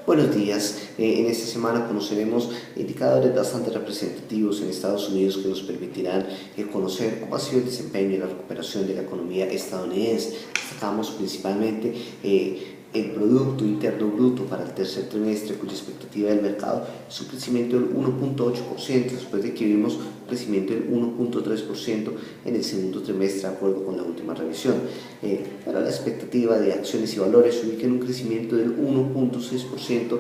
Buenos días. En esta semana conoceremos indicadores bastante representativos en Estados Unidos que nos permitirán conocer cómo ha sido el desempeño y la recuperación de la economía estadounidense. Destacamos principalmente el Producto Interno Bruto para el tercer trimestre, cuya expectativa del mercado es un crecimiento del 1.8%, después de que vimos un crecimiento del 1.3% en el segundo trimestre, de acuerdo con la última revisión. Pero la expectativa de acciones y valores se ubica en un crecimiento del 1.6%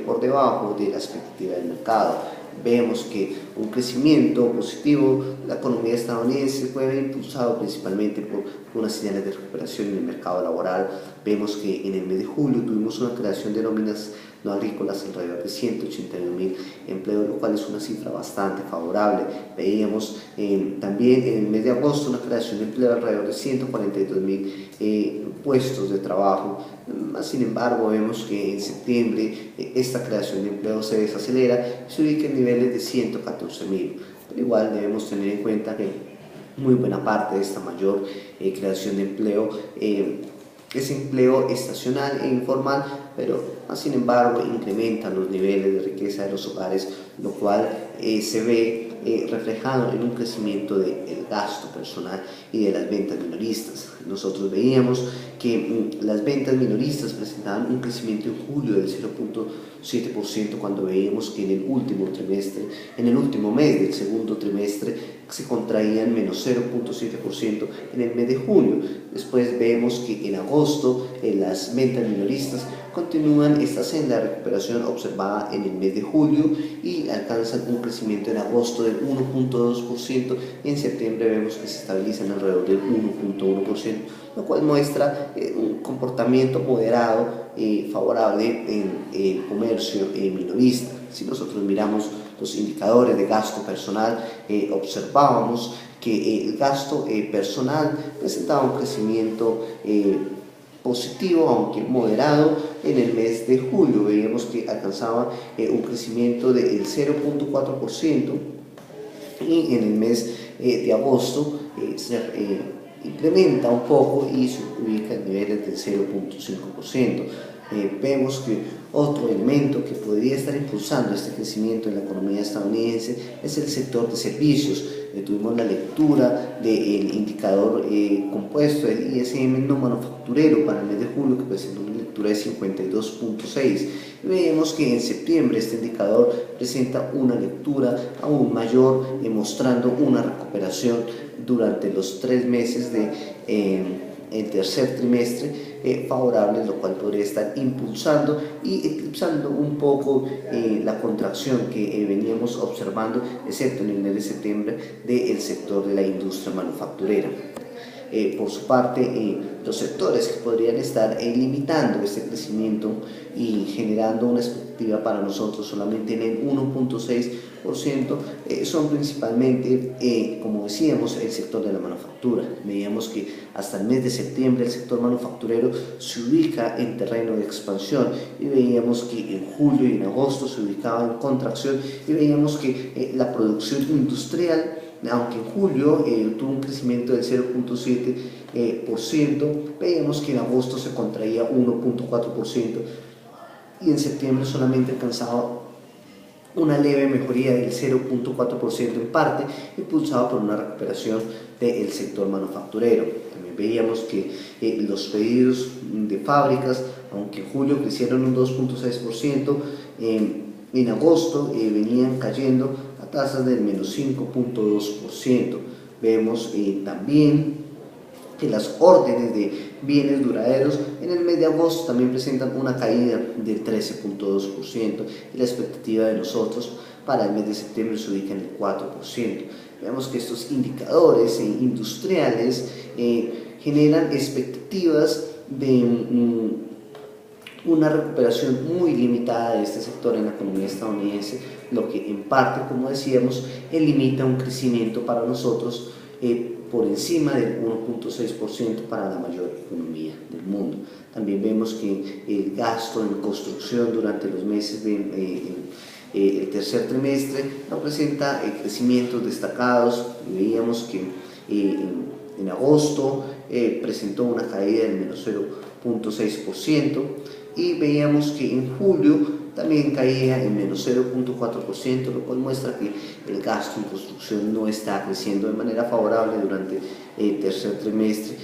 por debajo de la expectativa del mercado. Vemos que un crecimiento positivo de la economía estadounidense fue impulsado principalmente por unas señales de recuperación en el mercado laboral. Vemos que en el mes de julio tuvimos una creación de nóminas no agrícolas alrededor de 181.000 empleos, lo cual es una cifra bastante favorable. Veíamos también en el mes de agosto una creación de empleo alrededor de 142.000 puestos de trabajo. Sin embargo, vemos que en septiembre esta creación de empleo se desacelera y se ubica en niveles de 114.000. Pero igual debemos tener en cuenta que muy buena parte de esta mayor creación de empleo es empleo estacional e informal, pero sin embargo incrementan los niveles de riqueza de los hogares, lo cual se ve reflejado en un crecimiento del gasto personal y de las ventas minoristas. Nosotros veíamos que las ventas minoristas presentaban un crecimiento en julio del 0.7%, cuando veíamos que en el último mes del segundo trimestre se contraían menos 0.7% en el mes de junio. Después vemos que en agosto las ventas minoristas continúan esta senda de recuperación observada en el mes de julio y alcanzan un crecimiento en agosto del 1.2%, y en septiembre vemos que se estabilizan alrededor del 1.1%, lo cual muestra un comportamiento moderado favorable en el comercio minorista. Si nosotros miramos los indicadores de gasto personal, observábamos que el gasto personal presentaba un crecimiento positivo, aunque moderado. En el mes de julio veíamos que alcanzaba un crecimiento del 0.4%, y en el mes de agosto se incrementa un poco y se ubica en niveles del 0.5%. Vemos que otro elemento que podría estar impulsando este crecimiento en la economía estadounidense es el sector de servicios. Tuvimos la lectura del indicador compuesto del ISM no manufacturero para el mes de julio, que presentó una lectura de 52.6. Vemos que en septiembre este indicador presenta una lectura aún mayor, mostrando una recuperación durante los 3 meses el tercer trimestre favorable, lo cual podría estar impulsando y eclipsando un poco la contracción que veníamos observando, excepto en el mes de septiembre, del sector de la industria manufacturera. Por su parte, los sectores que podrían estar limitando este crecimiento y generando una expectativa para nosotros solamente en el 1.6% son principalmente, como decíamos, el sector de la manufactura. Veíamos que hasta el mes de septiembre el sector manufacturero se ubica en terreno de expansión, y veíamos que en julio y en agosto se ubicaba en contracción, y veíamos que la producción industrial, aunque en julio tuvo un crecimiento del 0.7%, veíamos que en agosto se contraía 1.4%, y en septiembre solamente alcanzaba una leve mejoría del 0.4%, en parte impulsada por una recuperación del sector manufacturero. También veíamos que los pedidos de fábricas, aunque en julio crecieron un 2.6%, en agosto venían cayendo a tasas del menos 5.2%. Vemos también que las órdenes de bienes duraderos en el mes de agosto también presentan una caída del 13.2%, y la expectativa de nosotros para el mes de septiembre se ubica en el 4%. Vemos que estos indicadores industriales generan expectativas de una recuperación muy limitada de este sector en la economía estadounidense, lo que en parte, como decíamos, limita un crecimiento para nosotros por encima del 1.6% para la mayor economía del mundo. También vemos que el gasto en construcción durante los meses el tercer trimestre no presenta crecimientos destacados. Veíamos que en agosto presentó una caída del menos 0.6%, y veíamos que en julio también caía en menos 0.4%, lo cual muestra que el gasto en construcción no está creciendo de manera favorable durante el tercer trimestre,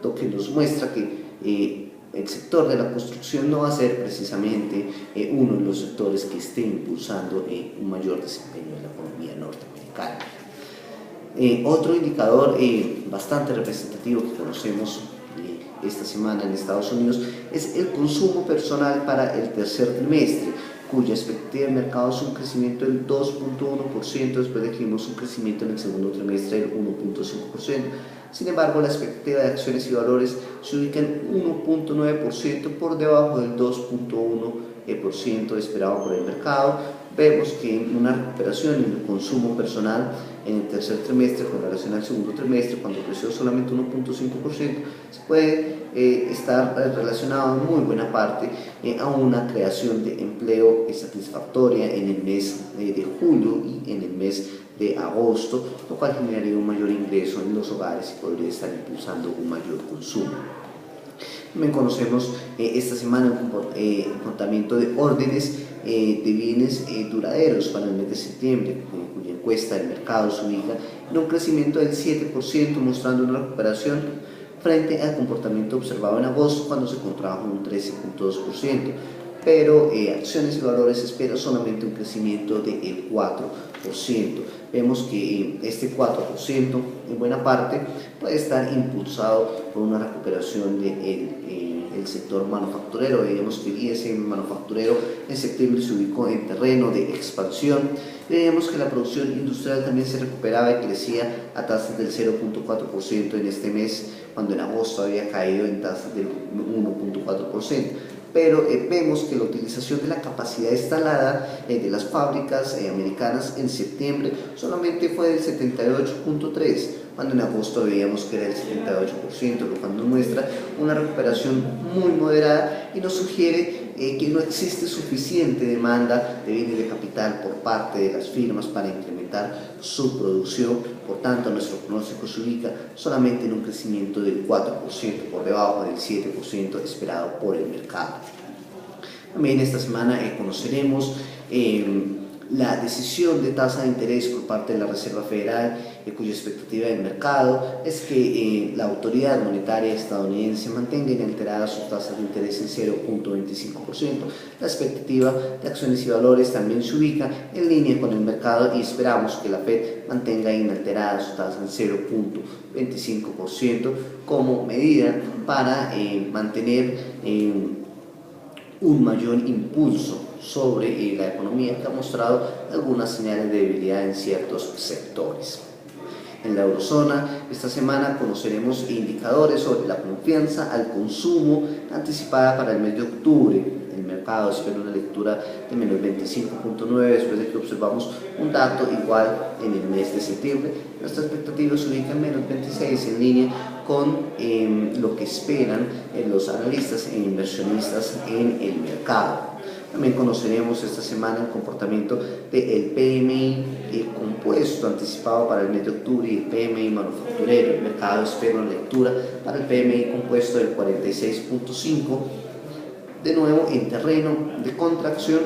lo que nos muestra que el sector de la construcción no va a ser precisamente uno de los sectores que esté impulsando un mayor desempeño de la economía norteamericana. Otro indicador bastante representativo que conocemos esta semana en Estados Unidos es el consumo personal para el tercer trimestre, cuya expectativa de mercado es un crecimiento del 2.1%, después de que vimos un crecimiento en el segundo trimestre del 1.5%. Sin embargo, la expectativa de acciones y valores se ubica en 1.9% por debajo del 2.1% esperado por el mercado. Vemos que en una recuperación en el consumo personal en el tercer trimestre con relación al segundo trimestre, cuando creció solamente 1.5%, se puede estar relacionado en muy buena parte a una creación de empleo satisfactoria en el mes de julio y en el mes de agosto, lo cual generaría un mayor ingreso en los hogares y podría estar impulsando un mayor consumo. También conocemos esta semana el comportamiento de órdenes de bienes duraderos para el mes de septiembre, cuya encuesta del mercado se ubica en un crecimiento del 7%, mostrando una recuperación frente al comportamiento observado en agosto, cuando se contrajo un 13.2%, pero acciones y valores espera solamente un crecimiento del 4%. Vemos que este 4% en buena parte puede estar impulsado por una recuperación del sector manufacturero. Veíamos que el ISM manufacturero en septiembre se ubicó en terreno de expansión. Veíamos que la producción industrial también se recuperaba y crecía a tasas del 0.4% en este mes, cuando en agosto había caído en tasas del 1.4%. Pero vemos que la utilización de la capacidad instalada de las fábricas americanas en septiembre solamente fue del 78.3%, cuando en agosto veíamos que era el 78%, lo cual nos muestra una recuperación muy moderada y nos sugiere que no existe suficiente demanda de bienes de capital por parte de las firmas para incrementar su producción. Por tanto, nuestro pronóstico se ubica solamente en un crecimiento del 4%, por debajo del 7% esperado por el mercado. También esta semana conoceremos la decisión de tasa de interés por parte de la Reserva Federal, cuya expectativa del mercado es que la autoridad monetaria estadounidense mantenga inalteradas sus tasas de interés en 0.25%. La expectativa de acciones y valores también se ubica en línea con el mercado y esperamos que la Fed mantenga inalterada su tasa en 0.25% como medida para mantener un mayor impulso sobre la economía, que ha mostrado algunas señales de debilidad en ciertos sectores. En la eurozona, esta semana conoceremos indicadores sobre la confianza al consumo anticipada para el mes de octubre. El mercado espera una lectura de menos 25.9 después de que observamos un dato igual en el mes de septiembre. Nuestra expectativa se ubica en menos 26, en línea con lo que esperan los analistas e inversionistas en el mercado. También conoceremos esta semana el comportamiento del PMI compuesto anticipado para el mes de octubre y el PMI manufacturero. El mercado espera una lectura para el PMI compuesto del 46.5, de nuevo en terreno de contracción,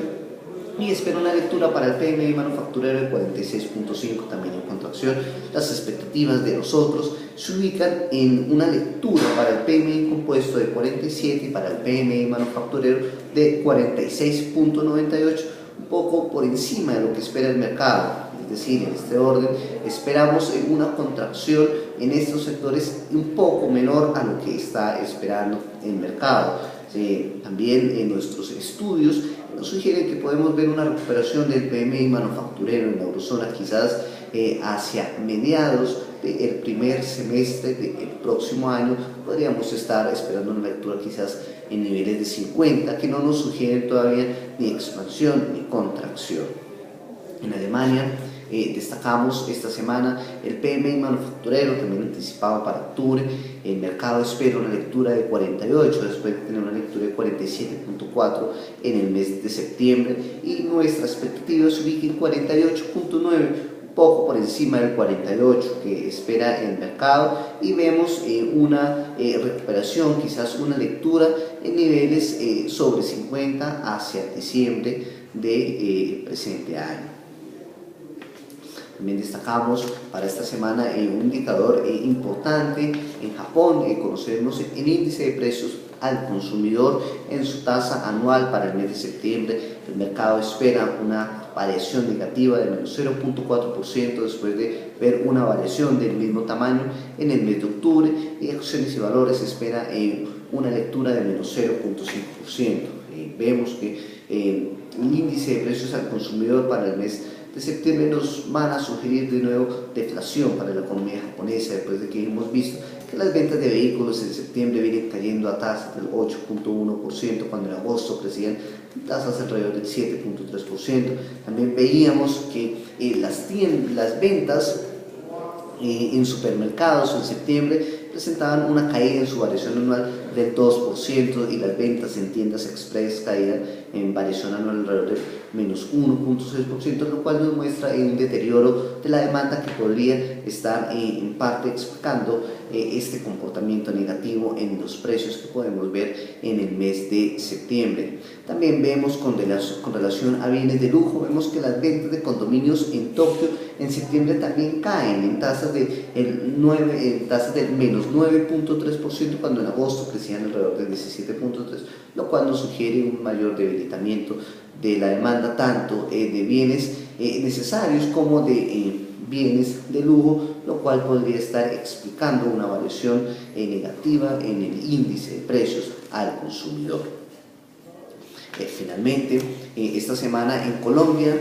y espera una lectura para el PMI manufacturero del 46.5, también en contracción. Las expectativas de los otros se ubican en una lectura para el PMI compuesto de 47 y para el PMI manufacturero de 46.98, un poco por encima de lo que espera el mercado. Es decir, en este orden esperamos una contracción en estos sectores un poco menor a lo que está esperando el mercado. También en nuestros estudios nos sugieren que podemos ver una recuperación del PMI manufacturero en la eurozona quizás hacia mediados del primer semestre del próximo año. Podríamos estar esperando una lectura quizás en niveles de 50, que no nos sugieren todavía ni expansión ni contracción. En Alemania destacamos esta semana el PMI manufacturero, también anticipado para octubre. El mercado espera una lectura de 48, después de tener una lectura de 47.4 en el mes de septiembre, y nuestra expectativa se ubica en 48.9, poco por encima del 48 que espera el mercado, y vemos una recuperación, quizás una lectura en niveles sobre 50 hacia diciembre del presente año. También destacamos para esta semana un indicador importante. En Japón conocemos el índice de precios al consumidor en su tasa anual para el mes de septiembre. El mercado espera una variación negativa de menos 0.4% después de ver una variación del mismo tamaño en el mes de octubre, y Acciones y Valores espera una lectura de menos 0.5%. Vemos que el índice de precios al consumidor para el mes de septiembre nos van a sugerir de nuevo deflación para la economía japonesa, después de que hemos visto que las ventas de vehículos en septiembre vienen cayendo a tasas del 8.1%, cuando en agosto crecían tasas alrededor del 7.3%. También veíamos que las ventas en supermercados en septiembre presentaban una caída en su variación anual del 2%, y las ventas en tiendas express caían en variación anual alrededor del menos 1.6%, lo cual nos muestra un deterioro de la demanda que podría estar en parte explicando este comportamiento negativo en los precios que podemos ver en el mes de septiembre. También vemos con relación a bienes de lujo, vemos que las ventas de condominios en Tokio en septiembre también caen en tasas del menos 9.3%, cuando en agosto crecían alrededor del 17.3%, lo cual nos sugiere un mayor debilitamiento de la demanda tanto de bienes necesarios como de bienes de lujo, lo cual podría estar explicando una variación negativa en el índice de precios al consumidor. Finalmente, esta semana en Colombia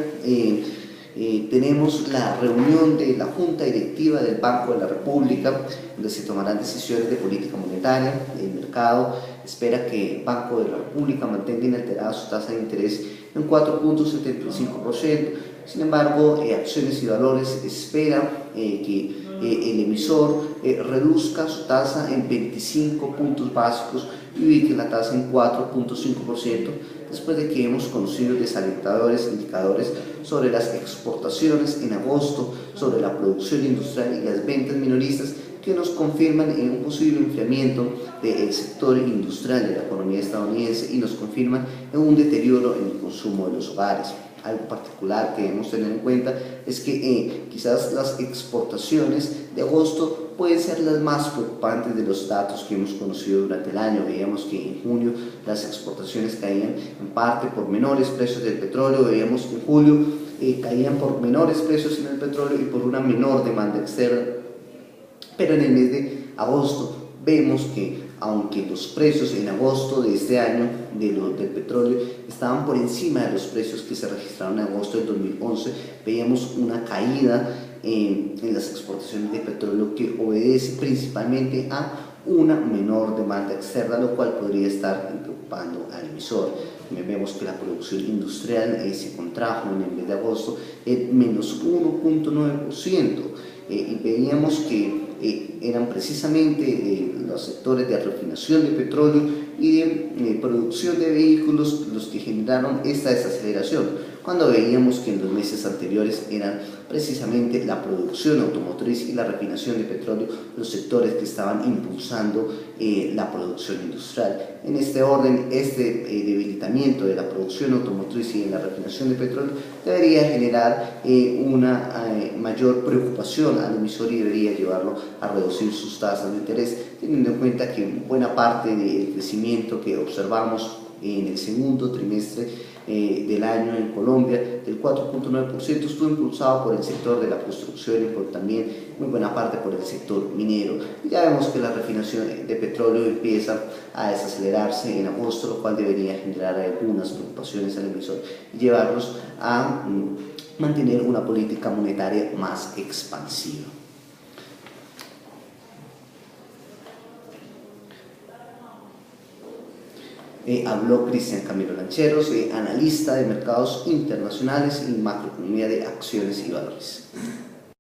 tenemos la reunión de la Junta Directiva del Banco de la República, donde se tomarán decisiones de política monetaria. El mercado espera que el Banco de la República mantenga inalterada su tasa de interés en 4.75%. Sin embargo, Acciones y Valores espera que el emisor reduzca su tasa en 25 puntos básicos y ubique la tasa en 4.5%, después de que hemos conocido desalentadores indicadores sobre las exportaciones en agosto, sobre la producción industrial y las ventas minoristas, que nos confirman en un posible enfriamiento del sector industrial de la economía estadounidense y nos confirman en un deterioro en el consumo de los hogares. Algo particular que debemos tener en cuenta es que quizás las exportaciones de agosto pueden ser las más preocupantes de los datos que hemos conocido durante el año. Veíamos que en junio las exportaciones caían en parte por menores precios del petróleo, veíamos que en julio caían por menores precios en el petróleo y por una menor demanda externa, pero en el mes de agosto vemos que aunque los precios en agosto de este año del petróleo estaban por encima de los precios que se registraron en agosto del 2011, veíamos una caída en las exportaciones de petróleo que obedece principalmente a una menor demanda externa, lo cual podría estar preocupando al emisor. También vemos que la producción industrial se contrajo en el mes de agosto en menos 1.9%, y veíamos que eran precisamente los sectores de refinación de petróleo y de producción de vehículos los que generaron esta desaceleración, cuando veíamos que en los meses anteriores eran precisamente la producción automotriz y la refinación de petróleo los sectores que estaban impulsando la producción industrial. En este orden, este debilitamiento de la producción automotriz y de la refinación de petróleo debería generar una mayor preocupación al emisor y debería llevarlo a reducir sus tasas de interés, teniendo en cuenta que buena parte del crecimiento que observamos en el segundo trimestre del año en Colombia, del 4.9%, estuvo impulsado por el sector de la construcción y por también muy buena parte por el sector minero. Y ya vemos que la refinación de petróleo empieza a desacelerarse en agosto, lo cual debería generar algunas preocupaciones al emisor y llevarlos a mantener una política monetaria más expansiva. Habló Cristian Camilo Lancheros, analista de mercados internacionales y macroeconomía de Acciones y Valores.